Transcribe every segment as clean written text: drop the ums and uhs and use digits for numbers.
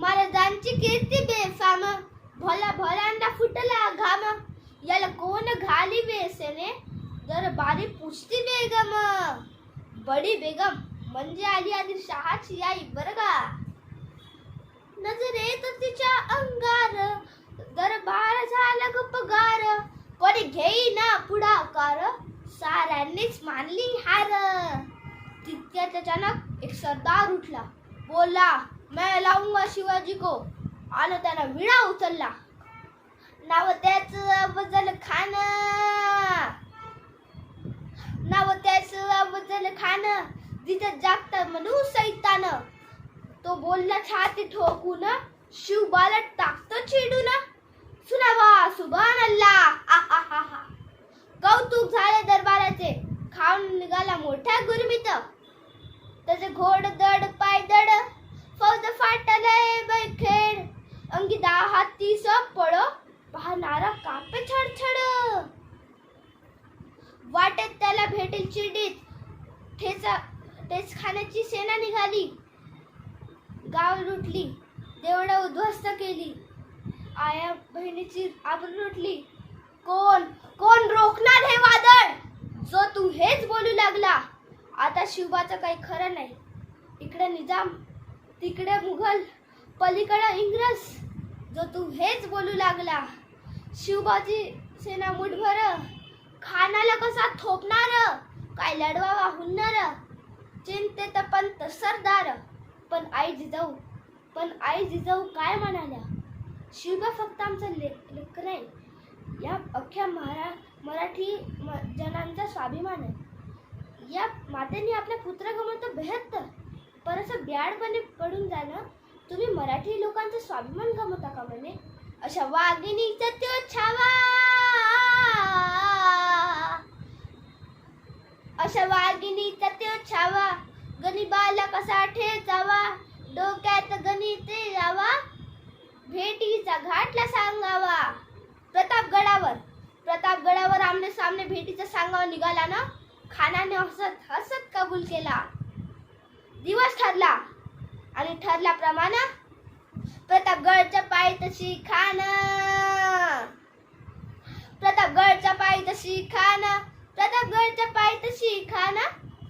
महाराजांची कीर्ती बेफाम, भोला भोलांना फुटला घाम, याला कोण घाली वेसने, दरबारी पुछती बेगम. बडी बेगम म्हणजे आली आदिलशहाची आई बरं का. नजरेत तिच्या अंगार, दरबार झाला गप्पगार, कोणी घेईना पुढाकार, साऱ्यांनीच मानली हार. तितक्यात अचानक एक सरदार उठला, बोला मैं लाऊंगा शिवाजी को, आणि त्याला विळा उचलला. नाव त्याचं अफजल खान, नाव त्याचं अफजल खान, जिथं जागता म्हणू सैतान. तो बोलला छाती ठोकून, शिवबाला टाकतो चिडून. सुनावा सुभान अल्लाह. कौतुक झाले दरबाराचे, खाऊन निघाला मोठ्या गुरमीत. त्याचे घोड दड पाय दड, फौज फाटलय बैखेड, अंगी 10 हाती पळ, पाहणारा कापे छडछड. वाटेत त्याला भेटेल चिडीत, ठेच खाण्याची सेना निघाली. गाव लुटली, देवळं उद्ध्वस्त केली, आया बहिणीची आबरू लुटली. कोण कोण रोखणार हे वादळ, जो तू हेच बोलू लागला. आता शिवबाचं काही खरं नाही. इकडे निजाम, तिकडे मुघल, पलीकडे इंग्रज, जो तू हेच बोलू लागला. शिवबाची सेना मुठभर, खानाला कसा थोपणार, काय लढवावा हुन्नर. चिंतेत पंत सरदार, पण आई जिजाऊ काय म्हणाल्या. शिवबा फक्त आमचा लेकर आहे, या अख्ख्या मराठी जनांचा स्वाभिमान आहे. या मातेने आपल्या पुत्र गमावतो 72, पर असं ब्याडपणे पडून जाणं, तुम्ही मराठी लोकांचा स्वाभिमान गमावता का म्हणे. अशा वाघिणीचा त्यो छावा, अशा वाघिणीचा त्यो छावा, गनिबाला कसा ठेचावा, डोक्यात गणिते यावा, भेटीचा घाटला सांगावा. प्रतापगडावर आमने सामने भेटीचा सांगावा निघाला ना. खानाने हसत हसत कबूल केला. दिवस ठरला आणि ठरल्याप्रमाणे प्रतापगडच्या पायी तशी खान, प्रतापगडच्या पायी तशी खान, प्रतापगडच्या पायी तशी खान,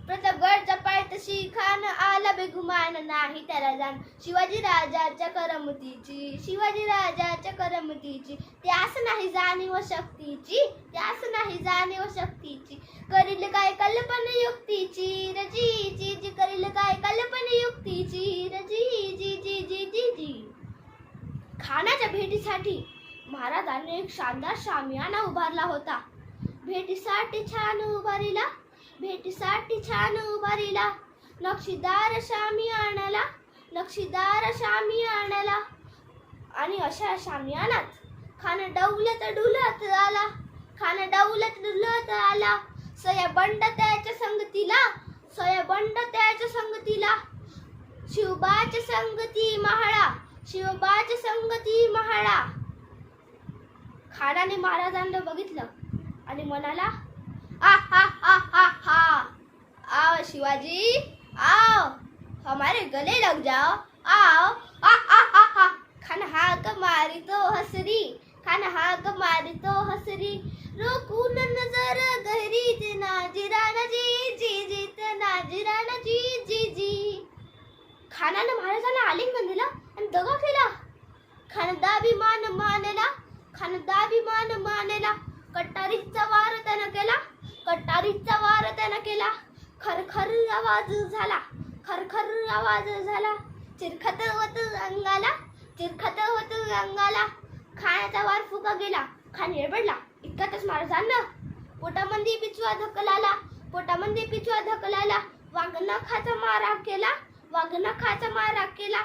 प्रतापगडच्या पायी तशी खान, आला बेगुमान नाही त्याला जाण. शिवाजी राजाच्या करमतीची, शिवाजी राजाच्या करमतीची, त्यास नाही जाणीव शक्तीची, त्यास नाही जाणीव शक्तीची. करील काय कल्पना युक्तीची रजी जी जी, करील काय कल्पना युक्तीची रजी जी जी जी जी जी. खानाच्या भेटीसाठी महाराजांनी एक शानदार शामियाना उभारला होता. भेटीसाठी छान उभारीला, भेटीसाठी छान उभारीला, नक्षीदार शामियानाला, नक्षीदार शामियानाला. आणि अशा शामियानात खान डौलत डुलत आला, खान डौलत डुलत आला. सयाबंड त्याच्या संगतीला, सयाबंड त्याच्या संगतीला, शिवबाच्या संगती महाळा, शिवबाच्या संगती महाळा. खानाने महाराजांना बघितलं आणि म्हणाला, आ हा हा हा हा, आओ शिवाजी आओ, हमारे गले लग जाओ, आओ आ आ आ आ. खान हाक मारी तो हसरी, खान हाक मारी तो हसरी, रोकून नजर गहरी नाजिराना जी जी जी, नाजिराना जी जी जी. खानाने महाराजांना आलिंगन दिलं आणि दगा केला. खानदाभिमान मानला, खानदाभिमान मानला. कटारीचा वार त्यानं केला, कटारीचा वार त्यानं केला. खरखर आवाज झाला, खरखर आवाज झाला. चिरखत होत अंगाला, चिरखत होत अंगाला. खानाचा वार फुका गेला. खान येरबडला. इतक्यातच महाराजांना पोटामध्ये पिचवा धकलाला, पोटामध्ये पिचवा धकलाला. वाघनखाचा मारा केला, वाघनखाचा मारा केला.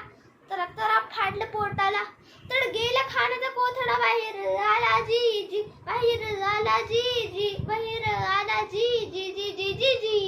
तर फाडलं पोटाला. तर गेला खानाचा कोथळा बाहेर आला जी जी, बाहेर आला जी जी, बाहेर आला जी जी जी जी जी जी.